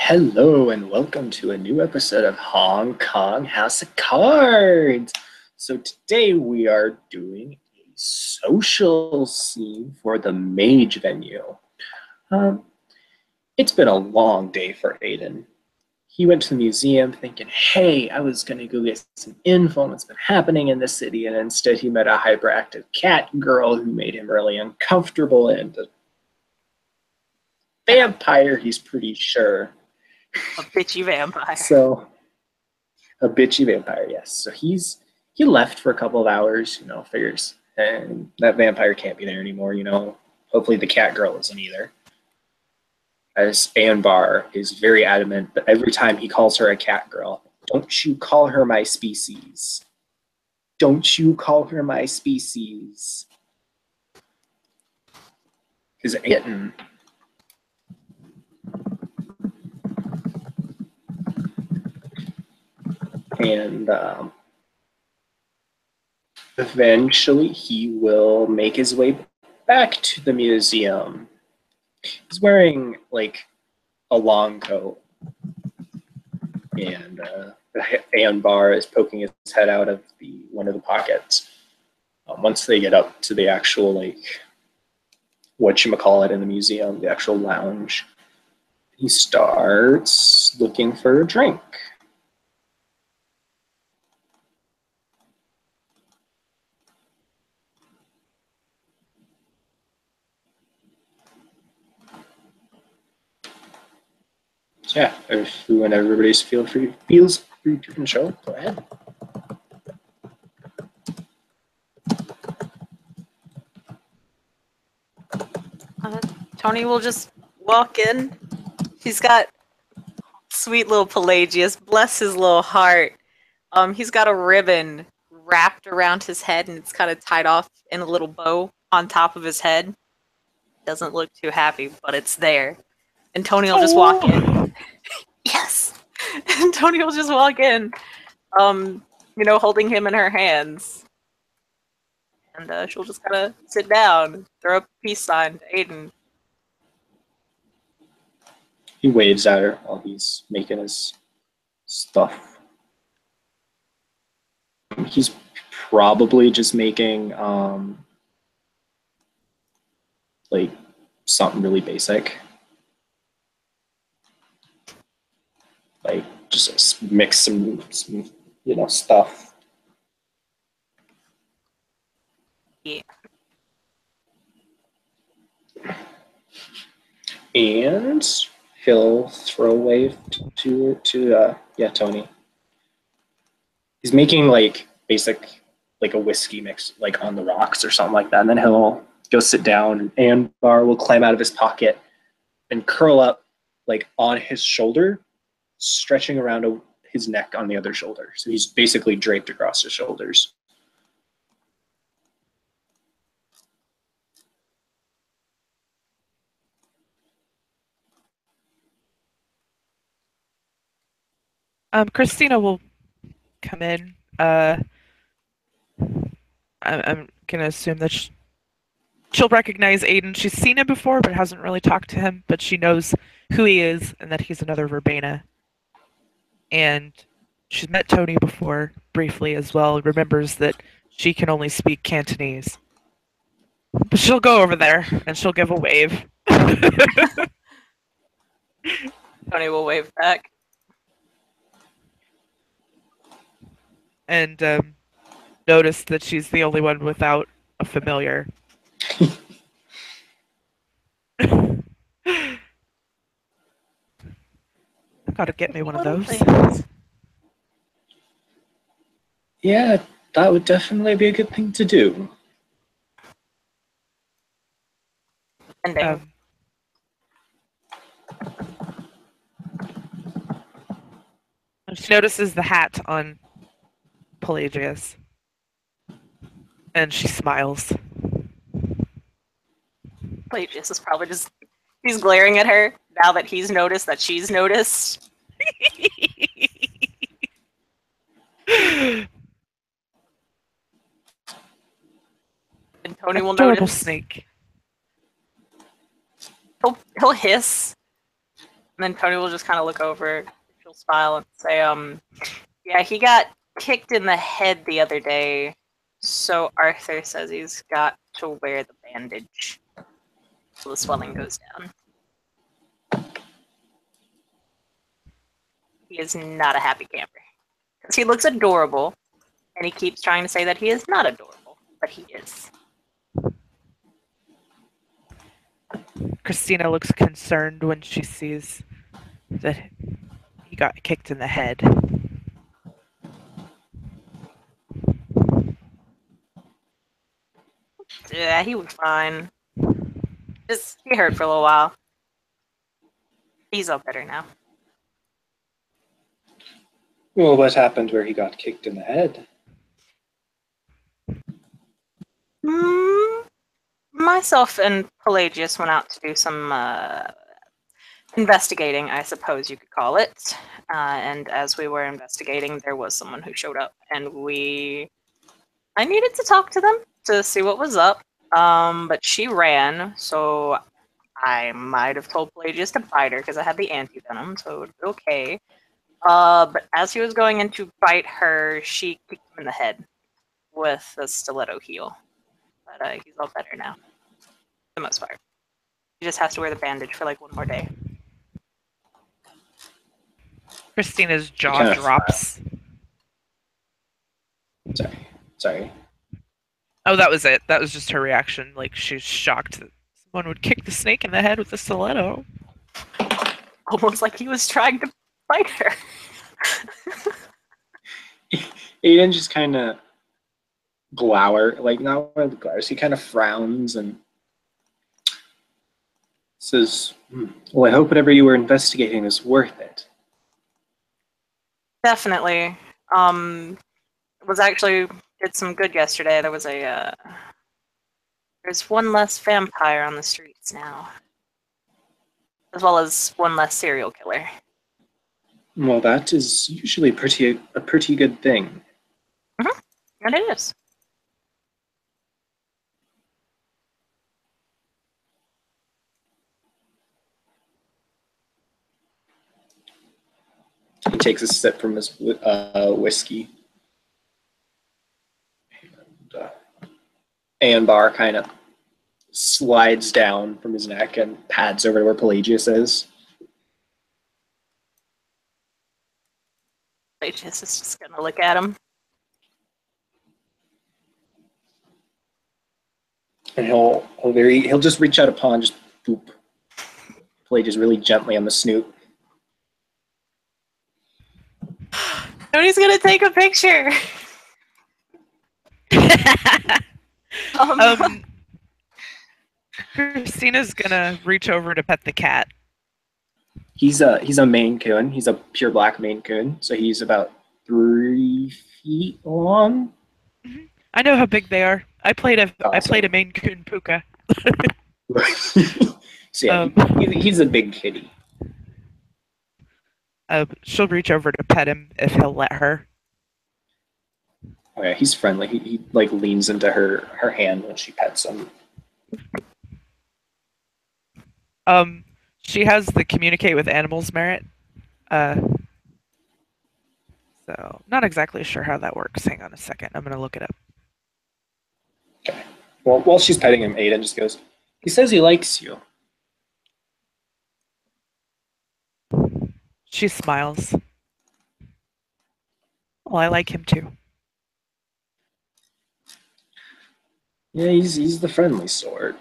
Hello and welcome to a new episode of Hong Kong House of Cards. So today we are doing a social scene for the Mage venue. It's been a long day for Aiden. He went to the museum thinking, hey, I was going to go get some info on what's been happening in the city, and instead he met a hyperactive cat girl who made him really uncomfortable, and a vampire, he's pretty sure. A bitchy vampire. So, a bitchy vampire, yes. So he left for a couple of hours, figures. And that vampire can't be there anymore, Hopefully the cat girl isn't either. As Anbar is very adamant that every time he calls her a cat girl, don't you call her my species. Don't you call her my species. Because Aiden and eventually he will make his way back to the museum. He's wearing like a long coat, and Anbar is poking his head out of one of the pockets. Once they get up to the actual whatchamacallit in the museum, the actual lounge, he starts looking for a drink. So yeah, when everybody feels free to control, go ahead. Tony will just walk in. He's got sweet little Pelagius, bless his little heart. He's got a ribbon wrapped around his head, and it's kind of tied off in a little bow on top of his head. Doesn't look too happy, but it's there. And Tony will just walk in. Yes! And Tony will just walk in, holding him in her hands. And she'll just kind of sit down, throw up a peace sign to Aiden. He waves at her while he's making his stuff. He's probably just making something really basic. Just mix some stuff. Yeah. And he'll throw a wave to Tony. He's making basic a whiskey mix on the rocks or something like that, and then he'll go sit down, and Anbar will climb out of his pocket and curl up on his shoulder, stretching around his neck on the other shoulder. So he's basically draped across his shoulders. Christina will come in. I'm gonna assume that she'll recognize Aiden. She's seen him before, but hasn't really talked to him. But she knows who he is and that he's another Verbena. And she's met Tony before, briefly as well. Remembers that she can only speak Cantonese. But she'll go over there and she'll give a wave. Tony will wave back. And notice that she's the only one without a familiar. Gotta get me one of those. Yeah, that would definitely be a good thing to do. She notices the hat on Pelagius. And she smiles. Pelagius is probably just... He's glaring at her now that he's noticed that she's noticed. And Tony will notice. Snake. He'll hiss. then Tony will just kind of look over. She'll smile and say, yeah, he got kicked in the head the other day, so Arthur says he's got to wear the bandage so the swelling goes down. He is not a happy camper. Because he looks adorable, and he keeps trying to say that he is not adorable, but he is. Christina looks concerned when she sees that he got kicked in the head. Yeah, he was fine. Just, he hurt for a little while. He's all better now. Well, what happened where he got kicked in the head? Myself and Pelagius went out to do some investigating, I suppose you could call it. And as we were investigating, there was someone who showed up, and I needed to talk to them to see what was up. But she ran, so I might have told Pelagius to bite her because I had the anti-venom, so it would be okay. But as he was going in to bite her, she kicked him in the head with a stiletto heel. But he's all better now, for the most part. He just has to wear the bandage for like one more day. Christina's jaw Kind of drops. Sorry. Oh, that was it. That was just her reaction. Like, she's shocked that someone would kick the snake in the head with a stiletto. Almost like he was trying to bite her. Aiden just kind of not one of the glowers. He kind of frowns and says, well, I hope whatever you were investigating is worth it. Definitely. Was actually did some good yesterday. There was there's one less vampire on the streets now, as well as one less serial killer. Well, that is usually a pretty good thing. And it is. He takes a sip from his whiskey. And Ambar kind of slides down from his neck and pads over to where Pelagius is. Pelagius is just gonna look at him. And he'll just reach out a paw and just boop Pelagius really gently on the snoot. Tony's gonna take a picture. Christina's gonna reach over to pet the cat. He's a Maine Coon. He's a pure black Maine Coon, so he's about 3 feet long. I know how big they are. I played a Awesome. Maine Coon puka. So yeah, he's a big kitty. She'll reach over to pet him if he'll let her. Oh yeah, he's friendly. He like leans into her hand when she pets him. She has the communicate with animals merit. So not exactly sure how that works. Hang on a second. I'm gonna look it up. Okay. Well, while she's petting him, Aiden just goes, he says he likes you. She smiles. Well, I like him too. Yeah, he's the friendly sort.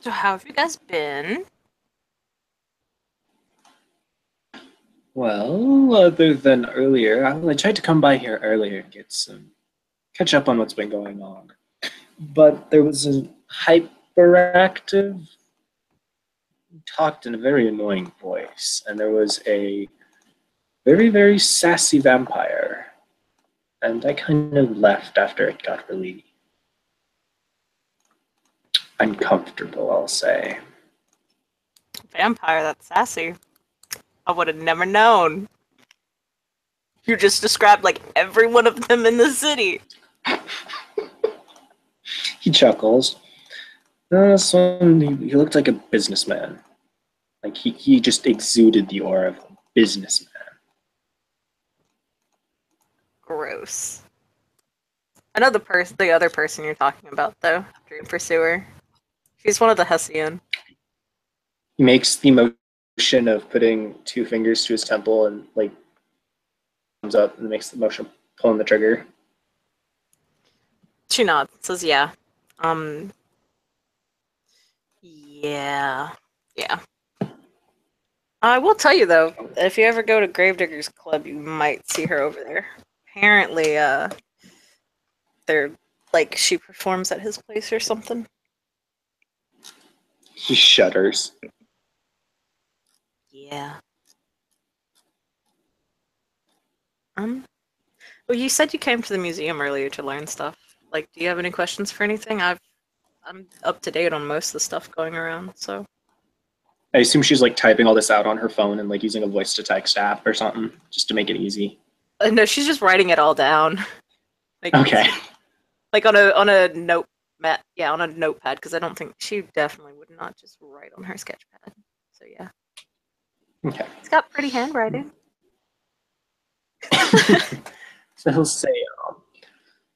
So how have you guys been? Well, other than earlier, I tried to come by here earlier and catch up on what's been going on. But there was a hyperactive talked in a very annoying voice, and there was a very, very sassy vampire. And I kind of left after it got really uncomfortable, I'll say. Vampire, that's sassy. I would have never known. You just described like every one of them in the city. He chuckles. This one, he looked like a businessman. Like he just exuded the aura of a businessman. Gross. I know the other person you're talking about though, Dream Pursuer. She's one of the Hessian. He makes the motion of putting two fingers to his temple and like comes up and makes the motion of pulling the trigger. She nods, says yeah. Yeah. I will tell you though, if you ever go to Gravediggers Club, you might see her over there. Apparently, they're like she performs at his place or something. He shudders. Yeah. Well, you said you came to the museum earlier to learn stuff. Like, do you have any questions for anything? I'm up to date on most of the stuff going around, so. I assume she's like typing all this out on her phone and like using a voice to text app or something just to make it easy. No, she's just writing it all down. Like, Okay. Like on a notepad. Yeah, on a notepad, because I don't think she definitely would not just write on her sketchpad. So yeah. Okay. It's got pretty handwriting. So he'll say,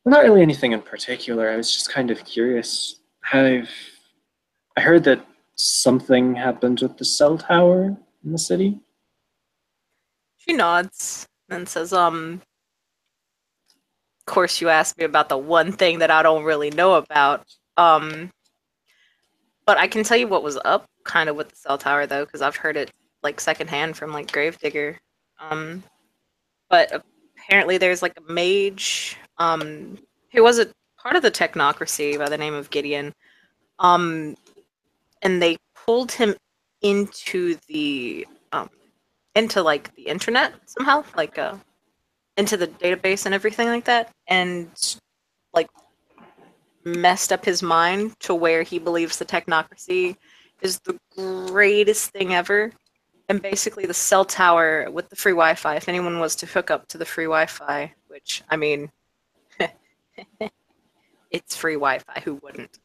not really anything in particular. I was just kind of curious. I heard that something happened with the cell tower in the city. She nods and says, of course you asked me about the one thing that I don't really know about. But I can tell you what was up kind of with the cell tower though, because I've heard it like secondhand from like Gravedigger. But apparently there's like a mage who was a part of the technocracy by the name of Gideon. And they pulled him into the into like the internet somehow, like into the database and everything like that, and like messed up his mind to where he believes the technocracy is the greatest thing ever. And basically the cell tower with the free Wi-Fi, if anyone was to hook up to the free Wi-Fi, which I mean it's free Wi-Fi, who wouldn't?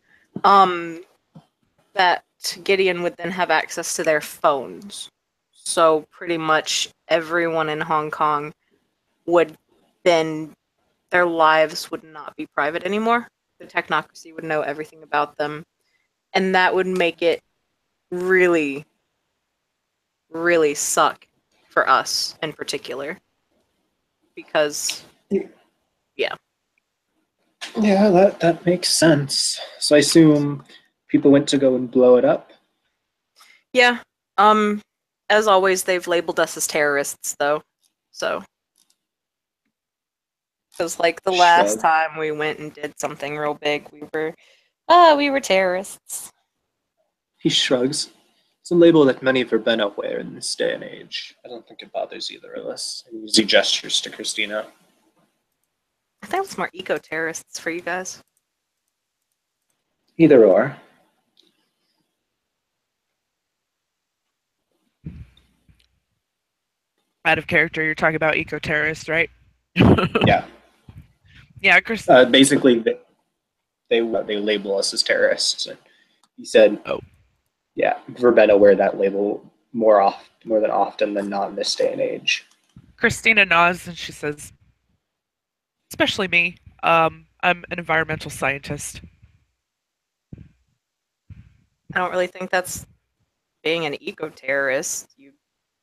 That Gideon would then have access to their phones. So pretty much everyone in Hong Kong would then, their lives would not be private anymore. The technocracy would know everything about them. And that would make it really, really suck for us in particular. Because, yeah. Yeah, that makes sense. So I assume people went to go and blow it up? Yeah. As always, they've labeled us as terrorists, though. So. Because, like, the last time we went and did something real big, we were terrorists. He shrugs. It's a label that many verbena wear in this day and age. I don't think it bothers either of us. And he gestures to Christina. I think it's more eco-terrorists for you guys. Either or. Out of character, you're talking about eco-terrorists, right? Yeah. Yeah, Chris. Basically, they label us as terrorists. And he said, "Oh, yeah, verbena wear that label more than often than not in this day and age." Christina nods and she says, "Especially me. I'm an environmental scientist." I don't really think that's being an eco-terrorist.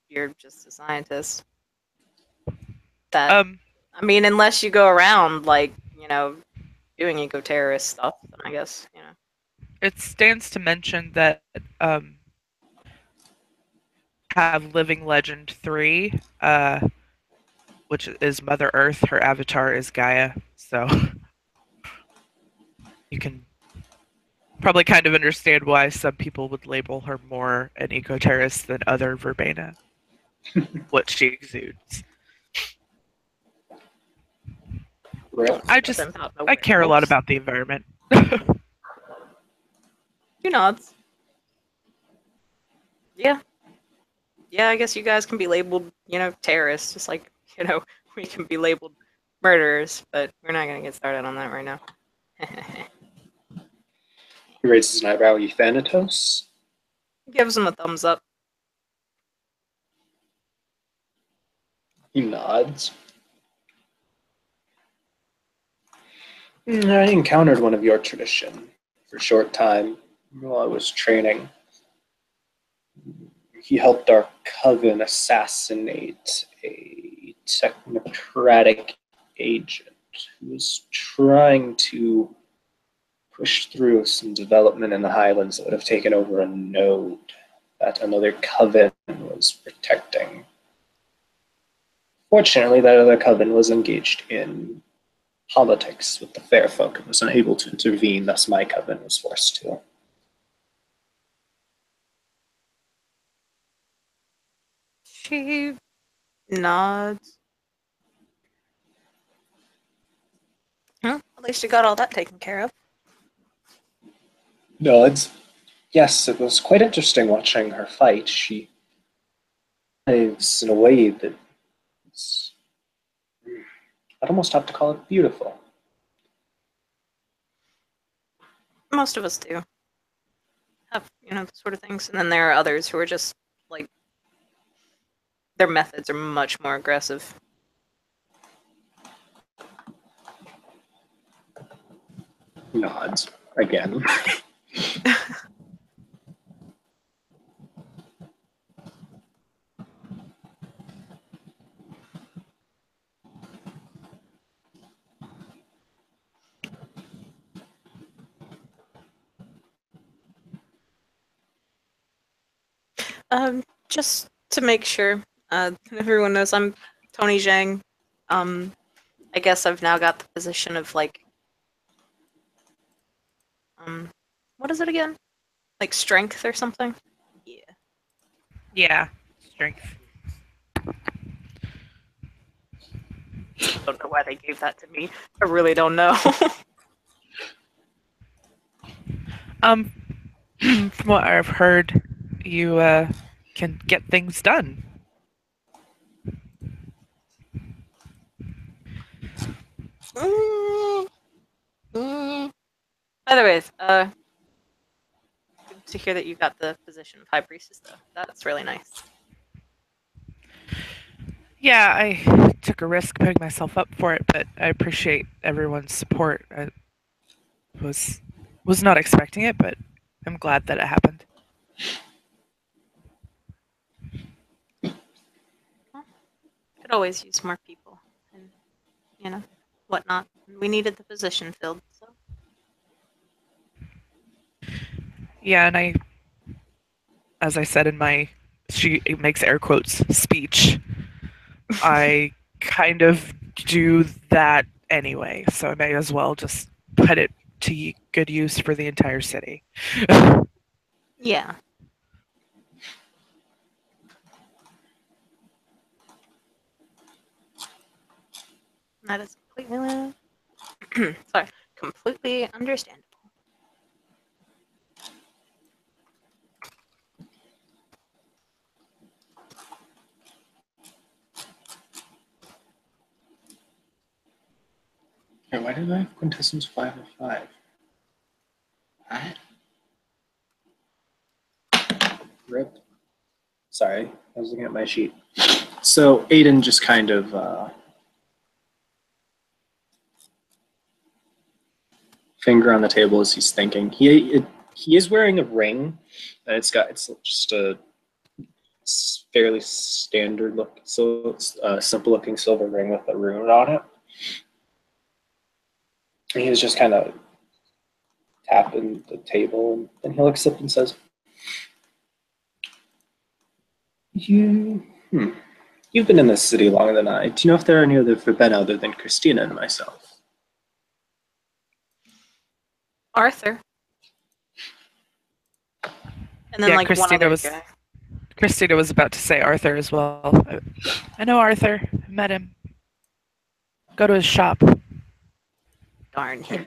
You're just a scientist. That I mean, unless you go around like, doing eco-terrorist stuff, then I guess, It stands to mention that have Living Legend 3, which is Mother Earth. Her avatar is Gaia, so you can probably kind of understand why some people would label her more an eco-terrorist than other Verbena. What she exudes. Rip. I care a lot about the environment. You nods. Yeah. Yeah, I guess you guys can be labeled, terrorists, just like, we can be labeled murderers, but we're not gonna get started on that right now. He raises an eyebrow. You Thanatos? Gives him a thumbs up. He nods. I encountered one of your tradition for a short time while I was training. He helped our coven assassinate a technocratic agent who was trying to push through some development in the Highlands that would have taken over a node that another coven was protecting. Fortunately, that other coven was engaged in politics with the fair folk and was unable to intervene, thus my coven was forced to. She nods. Well, at least you got all that taken care of. Nods. Yes, it was quite interesting watching her fight. She moves in a way that I'd almost have to call it beautiful. Most of us do have, the sort of things. And then there are others who are just, like, their methods are much more aggressive. Nods again. Just to make sure everyone knows, I'm Tony Zhang. I guess I've now got the position of, like, what is it again? Like strength or something? Yeah. Yeah, strength. I don't know why they gave that to me. I really don't know. From what I've heard, you can get things done. Otherwise, good to hear that you got the position of High Priestess, though. That's really nice. Yeah, I took a risk putting myself up for it, but I appreciate everyone's support. I was not expecting it, but I'm glad that it happened. Well, could always use more people, and whatnot. We needed the position filled, so. Yeah, and as I said in my, she makes air quotes, speech, I kind of do that anyway, so I may as well just put it to good use for the entire city. Yeah. That is completely, completely understandable. Hey, why did I have quintessence 5 of 5? What? Rip. Sorry, I was looking at my sheet. So Aiden just kind of finger on the table as he's thinking. He is wearing a ring, and it's just a fairly standard look, so it's a simple looking silver ring with a rune on it. And he was just kind of tapping the table, and then he looks up and says, You've been in this city longer than I. Do you know if there are any other Verbena other than Christina and myself? Arthur. And then Yeah, like one Christina other was- guy. Christina was about to say Arthur as well. I know Arthur. I met him. Go to his shop. Darn him.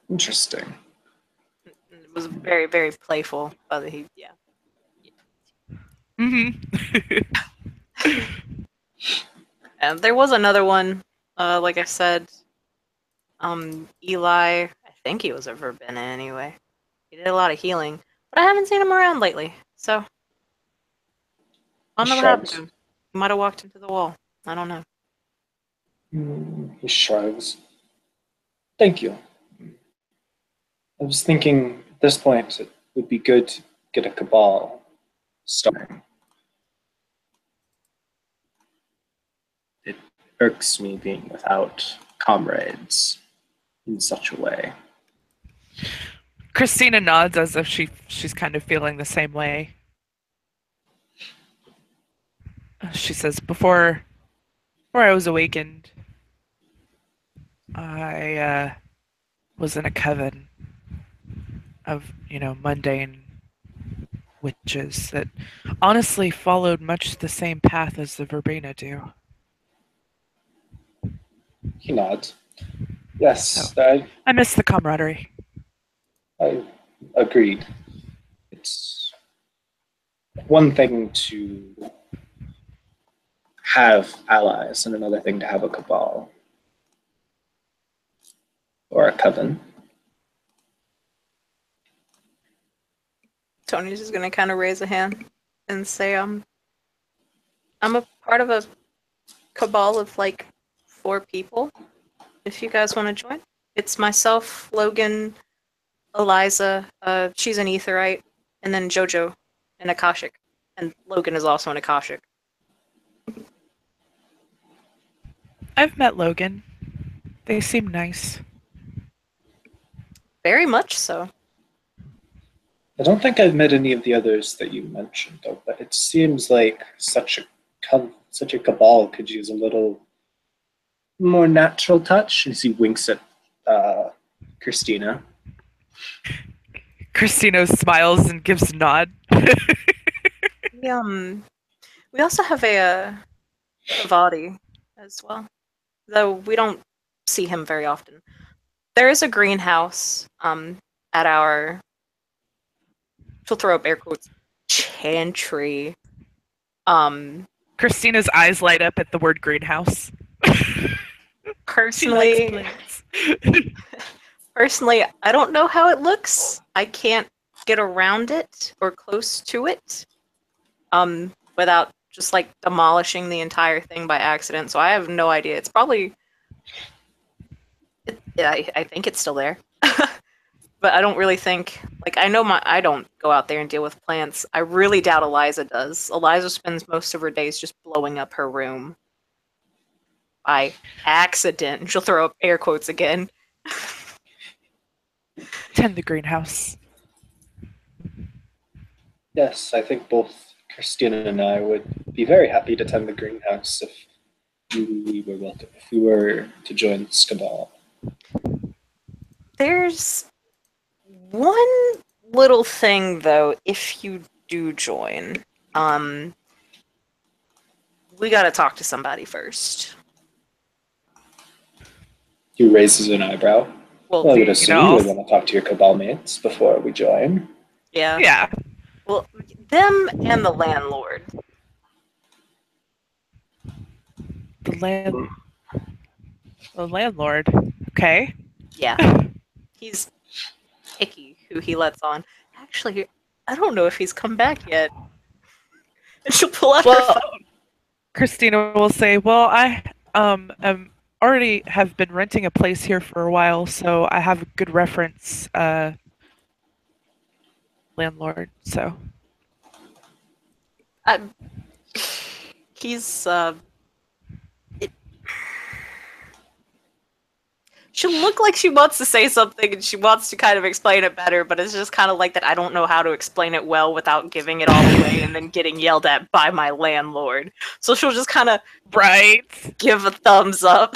Interesting. It was very, very playful. Yeah. Mm-hmm. And there was another one, like I said, Eli, I think he was a Verbena anyway. He did a lot of healing, but I haven't seen him around lately, so I don't know what happened to him. He might have walked into the wall. I don't know. He shrugs. Thank you. I was thinking at this point it would be good to get a cabal starting. It irks me being without comrades in such a way. Christina nods as if she's kind of feeling the same way. She says, before I was awakened, I was in a coven of, mundane witches that honestly followed much the same path as the Verbena do. He nods. Yes, I miss the camaraderie. I agreed. It's one thing to have allies and another thing to have a cabal or a coven. Tony's just gonna kind of raise a hand and say, I'm a part of a cabal of like 4 people. If you guys want to join, it's myself, Logan, Eliza. She's an Aetheryte, and then Jojo, an Akashic, and Logan is also an Akashic. I've met Logan. They seem nice. Very much so. I don't think I've met any of the others that you mentioned, though, but it seems like such a cabal could use a little more natural touch as he winks at Christina. Christina smiles and gives a nod. We also have a Vadi as well, though we don't see him very often. There is a greenhouse at our, she'll throw up air quotes, chantry. Christina's eyes light up at the word greenhouse. Personally, I don't know how it looks. I can't get around it or close to it without just like demolishing the entire thing by accident. So I have no idea. It's probably, I think it's still there. But I don't really think, like, I don't go out there and deal with plants. I really doubt Eliza does. Eliza spends most of her days just blowing up her room by accident. And she'll throw up air quotes again. Tend the greenhouse. Yes, I think both Christina and I would be very happy to tend the greenhouse if we were welcome, if we were to join Skabal. There's one little thing, though, if you do join. We gotta talk to somebody first. He raises an eyebrow. Well, I would assume you would want to talk to your Cabal mates before we join. yeah. Yeah. Well, them and the landlord. The landlord. Okay. Yeah. He's picky who he lets on. Actually, I don't know if he's come back yet. And she'll pull out her phone. Christina will say, well, I am already have been renting a place here for a while, so I have a good reference landlord, so. He's, she'll look like she wants to say something and she wants to kind of explain it better, but it's just kind of like that I don't know how to explain it well without giving it all away and then getting yelled at by my landlord. So she'll just kind of give a thumbs up.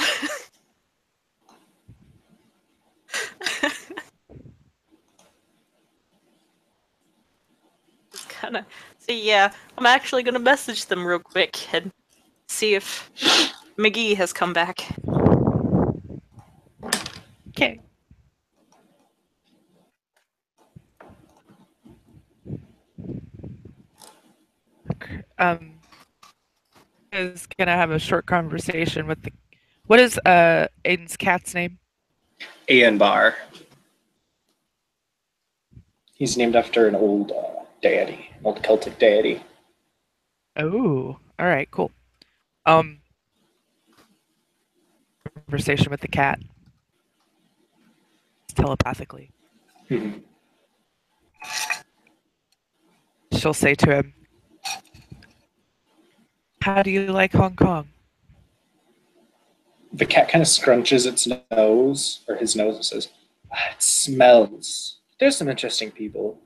Kinda. So yeah, I'm actually gonna message them real quick and see if McGee has come back. Okay. Is gonna have a short conversation with the. What is Aiden's cat's name? Aenbar. He's named after an old deity, old Celtic deity. Oh, all right, cool. Conversation with the cat telepathically. Mhm. She'll say to him, "How do you like Hong Kong?" The cat kind of scrunches its nose, or his nose, and says, "It smells. There's some interesting people.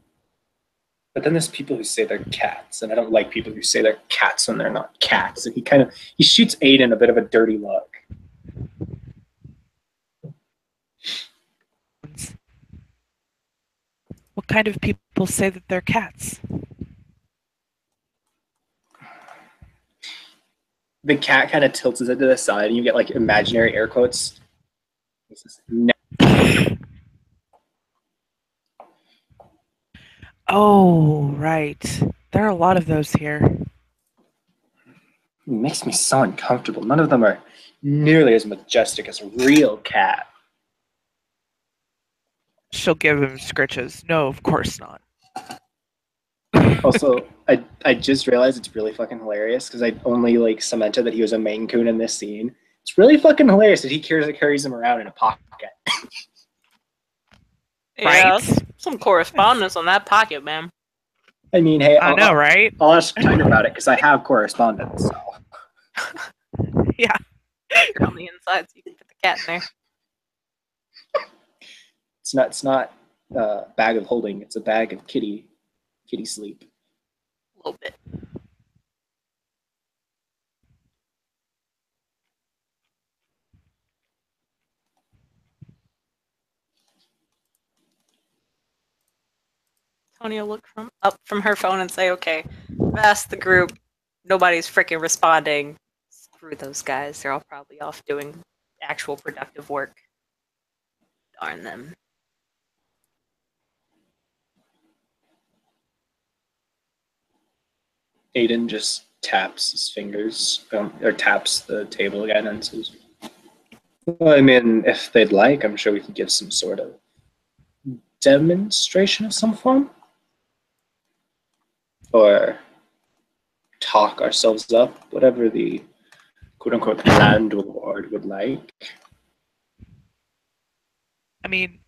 But then there's people who say they're cats, and I don't like people who say they're cats when they're not cats." And he shoots Aiden a bit of a dirty look. What kind of people say that they're cats? The cat kind of tilts his head to the side, and you get like imaginary air quotes. He says, "No." Oh, right. There are a lot of those here. It makes me so uncomfortable. None of them are nearly as majestic as a real cat. She'll give him scritches. No, of course not. Also, I just realized it's really fucking hilarious because I only like cemented that he was a Maine Coon in this scene. It's really fucking hilarious that he carries him around in a pocket. Yeah, Right? some correspondence on that pocket, man. I mean, hey, I know, right? I'll ask Tiger about it because I have correspondence. So. Yeah. You're on the inside, so you can put the cat in there. It's not a bag of holding. It's a bag of kitty sleep. A little bit. Tony will look up from her phone and say, "Okay, I've asked the group. Nobody's freaking responding. Screw those guys. They're all probably off doing actual productive work. Darn them." Aiden just taps his fingers, or taps the table again and says, "Well, I mean, if they'd like, I'm sure we could give some sort of demonstration of some form. Or talk ourselves up, whatever the quote-unquote landlord would like." I mean,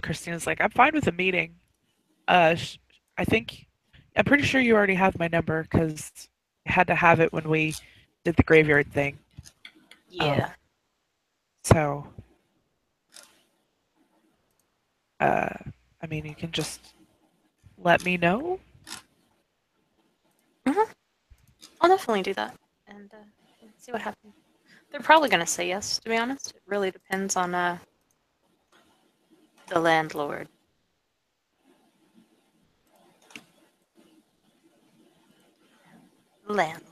Christina's like, I'm fine with a meeting. I think, I'm pretty sure you already have my number because I had to have it when we did the graveyard thing. Yeah. So, I mean, you can just let me know. I'll definitely do that and see what happens. They're probably going to say yes, to be honest. It really depends on the landlord. Landlord.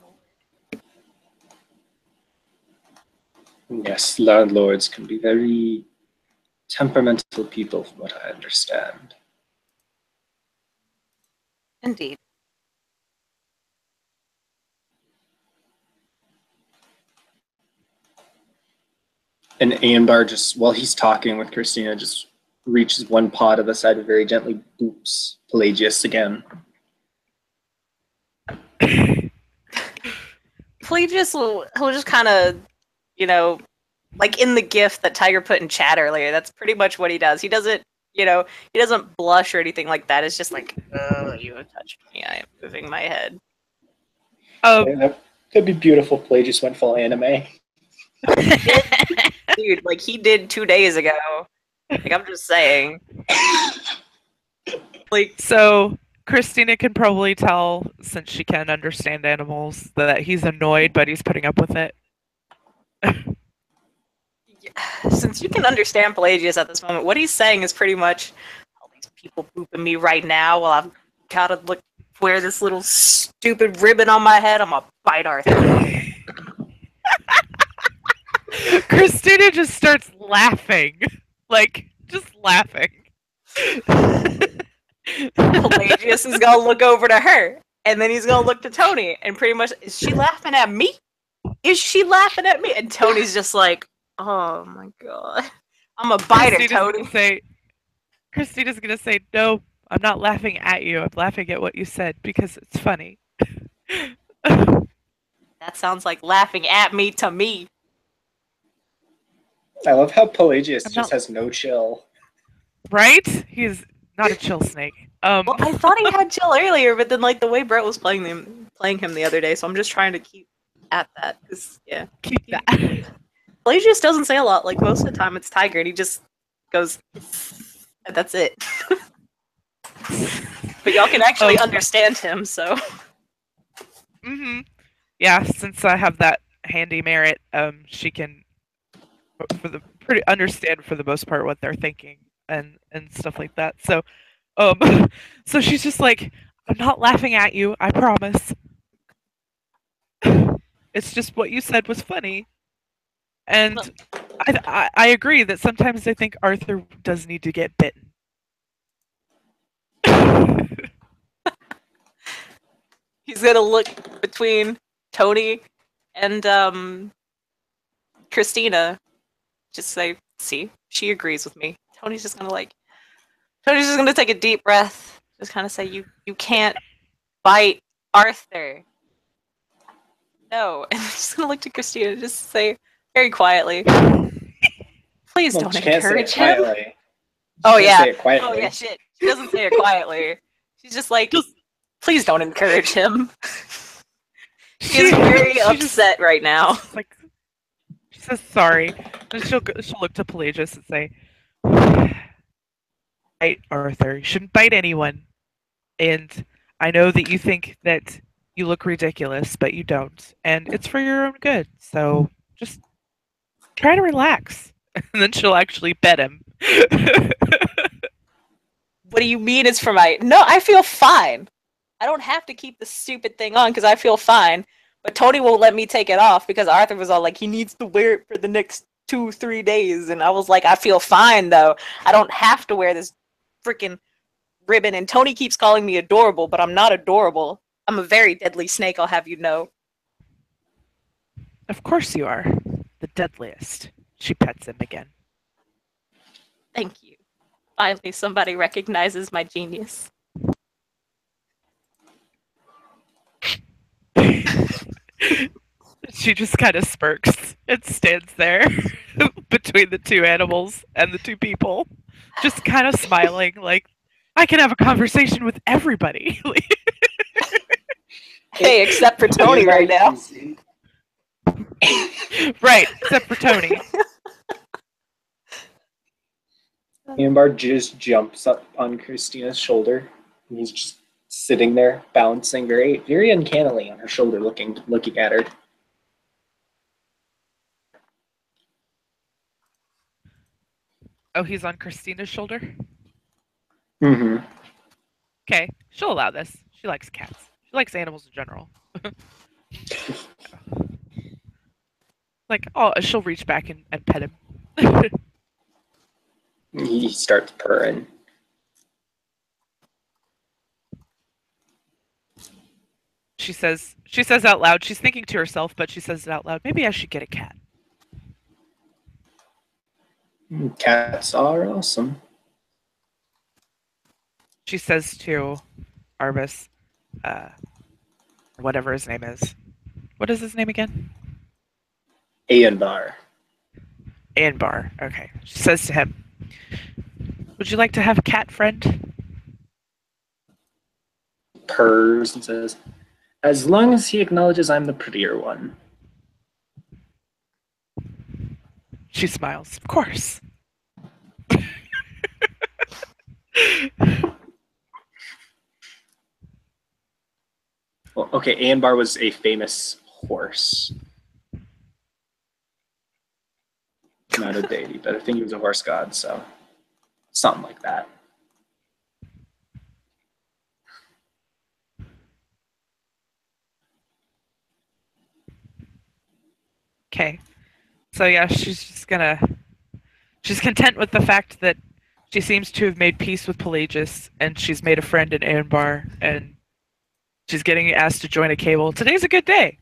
Yes, landlords can be very temperamental people, from what I understand. Indeed. And Aenbar, just while he's talking with Christina, just reaches one paw to the side and very gently boops Pelagius again. Pelagius he'll just kind of, like in the GIF that Tiger put in chat earlier, that's pretty much what he does. He doesn't, he doesn't blush or anything like that. It's just like, oh, you have touched me. I am moving my head. That'd be beautiful. Pelagius went full anime. Dude, like he did 2 days ago. Like, I'm just saying. Like, so Christina can probably tell, since she can understand animals, that he's annoyed, but he's putting up with it. Since you can understand Pelagius at this moment, what he's saying is pretty much, all these people booping me right now while I've gotta look wear this little stupid ribbon on my head, I'm gonna bite Arthur. Christina just starts laughing. Like, just laughing. Pelagius is gonna look over to her, and then he's gonna look to Tony, and pretty much, is she laughing at me? Is she laughing at me? And Tony's just like, oh my god. I'm a biter, Tony. Christina's gonna say, no, I'm not laughing at you. I'm laughing at what you said because it's funny. That sounds like laughing at me to me. I love how Pelagius just has no chill. Right? He's not a chill snake. Well, I thought he had chill earlier, but then like the way Brett was playing him the other day, so I'm just trying to keep at that. Yeah, keep that. Pelagius doesn't say a lot. Like most of the time, it's Tiger, and he just goes. And that's it. But y'all can actually understand him, so. Mm-hmm. Yeah, since I have that handy merit, she can understand for the most part what they're thinking and stuff like that. So, so she's just like, I'm not laughing at you, I promise. It's just what you said was funny. And I agree that sometimes I think Arthur does need to get bitten. He's gonna look between Tony and Christina. Just say, see, she agrees with me. Tony's just gonna take a deep breath. Just kind of say, you can't bite Arthur. No. And I'm just gonna look to Christina and just say very quietly, please don't encourage him. Oh yeah. Say it quietly. Oh yeah, shit. She doesn't say it quietly. She's just like, please don't encourage him. She's very upset right now. Like, she says sorry. And she'll look to Pelagius and say, bite Arthur. You shouldn't bite anyone. And I know that you think that you look ridiculous, but you don't. And it's for your own good. So just try to relax. And then she'll actually pet him. What do you mean it's for my... No, I feel fine. I don't have to keep the stupid thing on because I feel fine. But Tony won't let me take it off because Arthur was all like, he needs to wear it for the next 2-3 days. And I was like, I feel fine though. I don't have to wear this freaking ribbon. And Tony keeps calling me adorable, but I'm not adorable. I'm a very deadly snake, I'll have you know. Of course you are. The deadliest. She pets him again. Thank you. Finally, somebody recognizes my genius. She just kind of smirks and stands there between the two animals and the two people, just kind of smiling like, I can have a conversation with everybody. Hey, except for Tony right now. Right, except for Tony. Ianbar just jumps up on Christina's shoulder. And he's just sitting there, bouncing very, very uncannily on her shoulder, looking at her. Oh, he's on Christina's shoulder? Mm-hmm. Okay, she'll allow this. She likes cats. She likes animals in general. Like, oh, she'll reach back and pet him. He starts purring. She says out loud, she's thinking to herself, but she says it out loud, maybe I should get a cat. Cats are awesome. She says to Arbus, whatever his name is. What is his name again? Ianbar. Ianbar, okay. She says to him, would you like to have a cat friend? Purrs and says, as long as he acknowledges I'm the prettier one. She smiles, of course. Well, okay, Ianbar was a famous horse. Not a deity, but I think he was a horse god, so something like that. Okay. So yeah, she's content with the fact that she seems to have made peace with Pelagius, and she's made a friend in Anbar, and she's getting asked to join a cable. Today's a good day.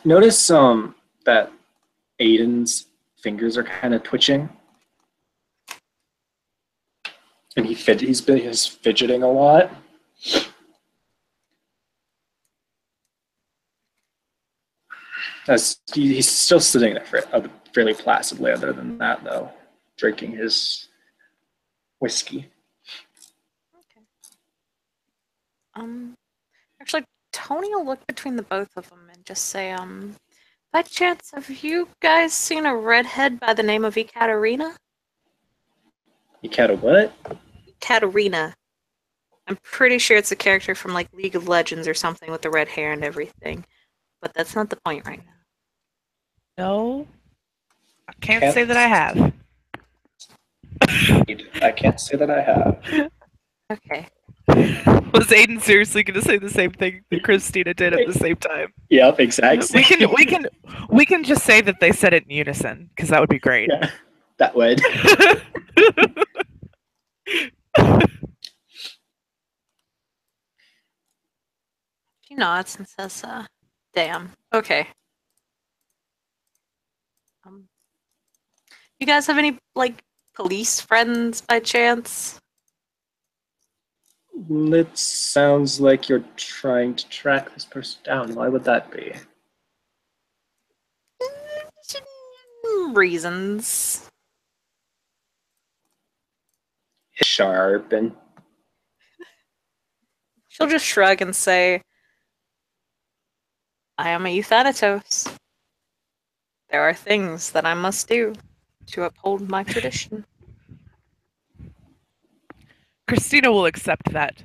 Notice that Aiden's fingers are kind of twitching, and he's fidgeting a lot. He's still sitting there fairly placidly. Other than that, though, drinking his whiskey. Okay. Actually, Tony will look between the both of them and just say, by chance, have you guys seen a redhead by the name of Ekaterina? What? Katarina. I'm pretty sure it's a character from like League of Legends or something with the red hair and everything. But that's not the point right now. No, I can't say that I have. I can't say that I have. Okay. Was Aiden seriously going to say the same thing that Christina did at the same time? Yep, exactly. We can just say that they said it in unison, because that would be great. Yeah, that would. She nods and says, damn. Okay. You guys have any, like, police friends by chance? It sounds like you're trying to track this person down. Why would that be? Reasons. Sharp and She'll just shrug and say, I am a Euthanatos. There are things that I must do to uphold my tradition. Christina will accept that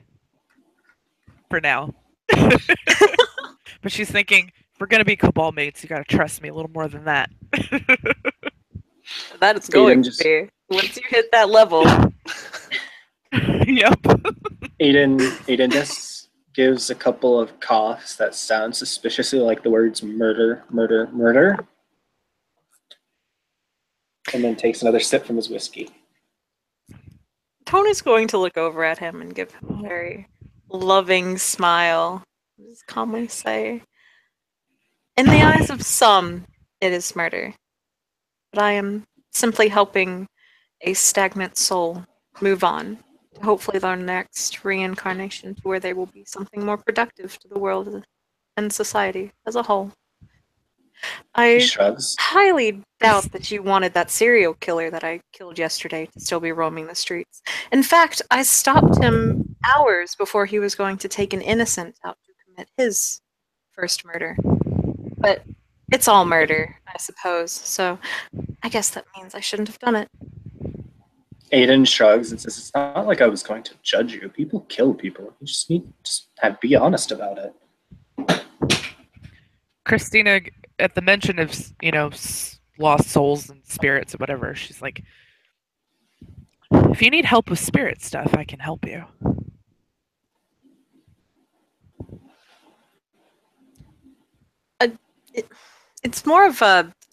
for now. But she's thinking, if we're going to be Cabal mates, you got to trust me a little more than that. That is going to be. Once you hit that level. Yep. Aiden just gives a couple of coughs that sound suspiciously like the words murder, murder, murder. And then takes another sip from his whiskey. Tony's going to look over at him and give him a very loving smile. Just calmly say, in the eyes of some, it is murder. But I am simply helping a stagnant soul move on to hopefully their next reincarnation to where they will be something more productive to the world and society as a whole. I shrugs. Highly doubt that you wanted that serial killer that I killed yesterday to still be roaming the streets. In fact, I stopped him hours before he was going to take an innocent out to commit his first murder. But it's all murder, I suppose, so I guess that means I shouldn't have done it. Aiden shrugs and says, it's not like I was going to judge you. People kill people. You just need to be honest about it. Christina, at the mention of, lost souls and spirits or whatever, she's like, if you need help with spirit stuff, I can help you. It's more of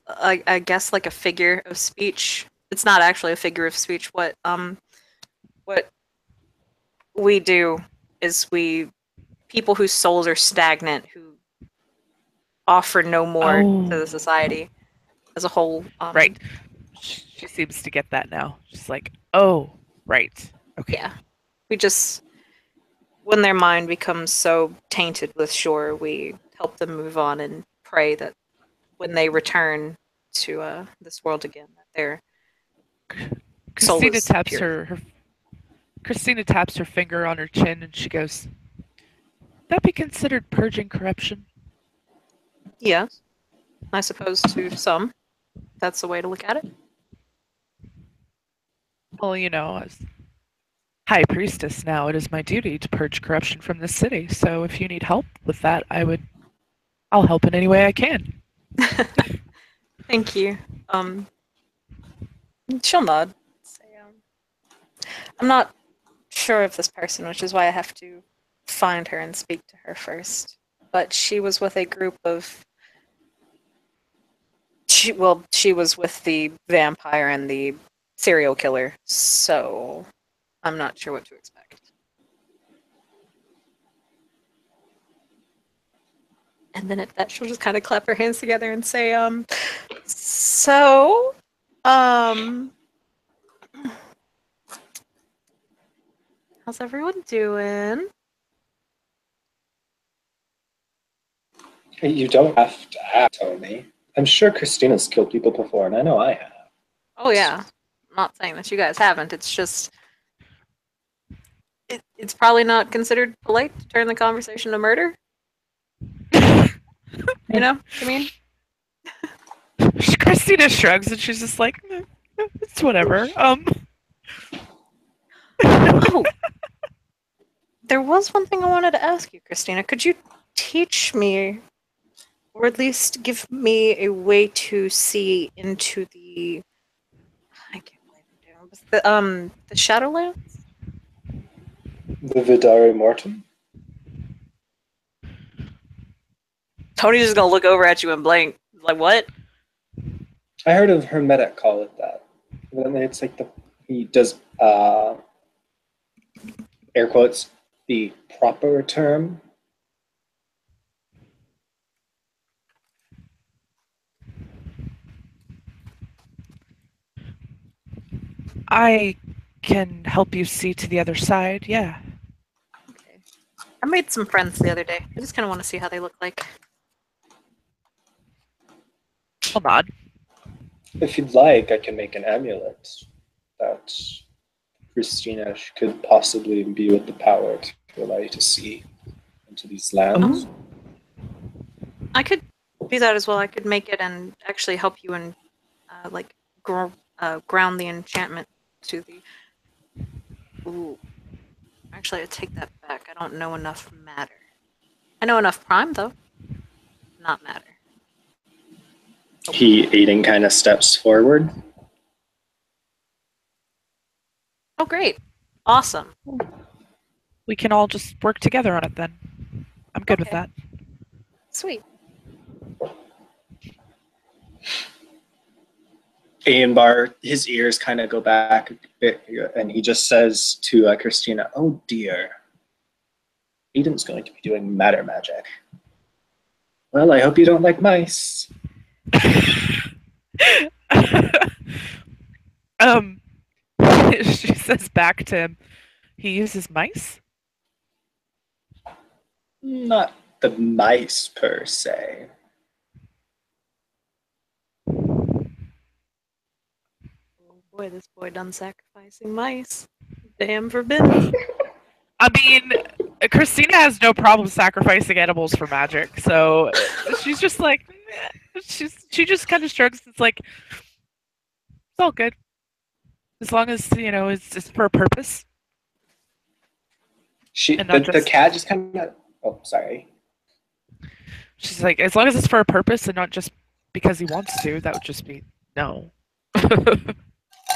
I guess, like a figure of speech. It's not actually a figure of speech. What we do is people whose souls are stagnant, who offer no more to the society as a whole. Right. She seems to get that now. She's like, oh, right. Okay. Yeah. We just, when their mind becomes so tainted with shore, we help them move on and pray that when they return to this world again, that their soul is pure. Christina taps her finger on her chin and she goes, that be considered purging corruption? Yes. I suppose to some. That's the way to look at it. Well, as High Priestess now, it is my duty to purge corruption from this city. So if you need help with that, I'll help in any way I can. Thank you. She'll nod. Say, I'm not sure of this person, which is why I have to find her and speak to her first. But she was with a group of. She was with the vampire and the serial killer, so I'm not sure what to expect. And then at that, she'll just kind of clap her hands together and say, so, how's everyone doing? You don't have to ask, Tony. I'm sure Christina's killed people before, and I know I have. Oh yeah, I'm not saying that you guys haven't. It's just, it's probably not considered polite to turn the conversation to murder. You know what I mean? Christina shrugs and she's just like, it's whatever. Oh, there was one thing I wanted to ask you, Christina. Could you teach me, or at least give me a way to see into the? I can't believe I'm doing the Shadowlands. The Vidari Mortem? Tony's just gonna look over at you and blank. Like what? I heard of Hermetic call it that. Then it's like he does air quotes the proper term. I can help you see to the other side, yeah. Okay. I made some friends the other day. I just kind of want to see how they look like. I'll nod. If you'd like, I can make an amulet that Christina could possibly imbue with the power to allow you to see into these lands. I could do that as well. I could make it and actually help you and ground the enchantment to the. Ooh. Actually, I take that back. I don't know enough matter. I know enough prime though. Not matter. Aiden kind of steps forward. Oh, great. Awesome. We can all just work together on it then. I'm good with Okay. that. Sweet. Aenbar, his ears kind of go back a bit, and he just says to Christina, "Oh dear, Aiden's going to be doing matter magic. Well, I hope you don't like mice." She says back to him, he uses mice? Not the mice per se. Oh boy, this boy done sacrificing mice. Damn forbidden. I mean, Christina has no problem sacrificing animals for magic, so she's just like, she just kind of shrugs. It's like, it's all good, as long as it's for a purpose. The cat just kind of. Oh, sorry. She's like, as long as it's for a purpose and not just because he wants to, that would just be no.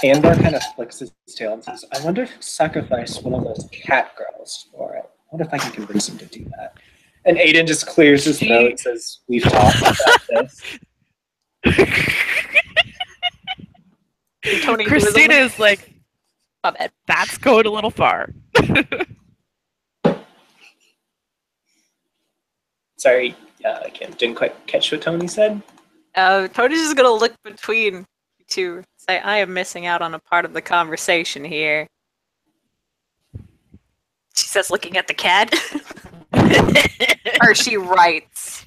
Aenbar kind of flicks his tail and says, "I wonder if he'll sacrifice one of those cat girls for it. I wonder if I can convince him to do that." And Aiden just clears his throat and says, "We've talked about this." Tony, Christina is like, my bad. That's going a little far. Sorry, I didn't quite catch what Tony said. Tony's just gonna look between you two, say, "I am missing out on a part of the conversation here." She says, looking at the cat. Or she writes,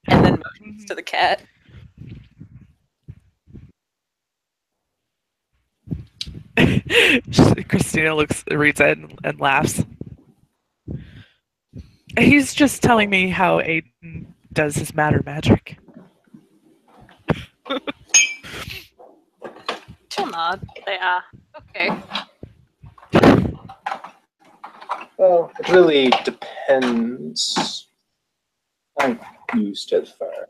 and then motions to the cat. Christina reads it and laughs. He's just telling me how Aiden does his matter magic. She'll nod. Say, okay. Well, it really depends. I'm used to fur.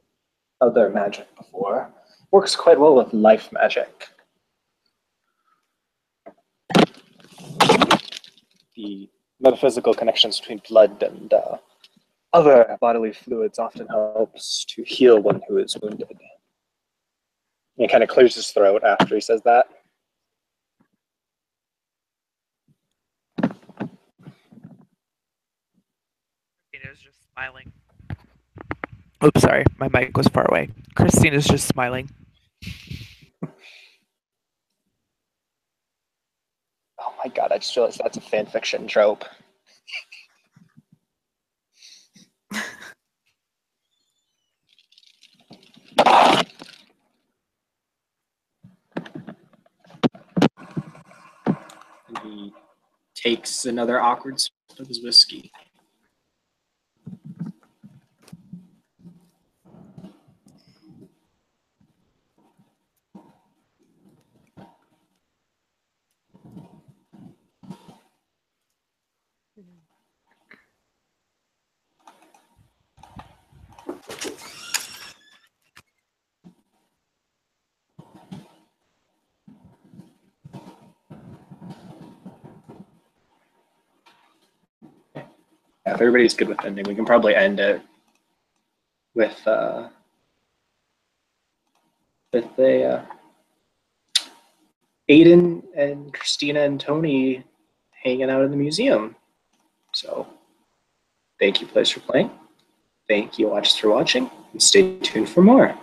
other magic before. Works quite well with life magic. The metaphysical connections between blood and other bodily fluids often helps to heal one who is wounded. He kind of clears his throat after he says that. Christina's just smiling. Oops, sorry, my mic was far away. Christina's just smiling. Oh my god, I just realized that's a fan fiction trope. And he takes another awkward sip of his whiskey. Yeah, if everybody's good with ending, we can probably end it with Aiden and Christina and Tony hanging out in the museum. So thank you, players, for playing. Thank you, watchers, for watching, and stay tuned for more.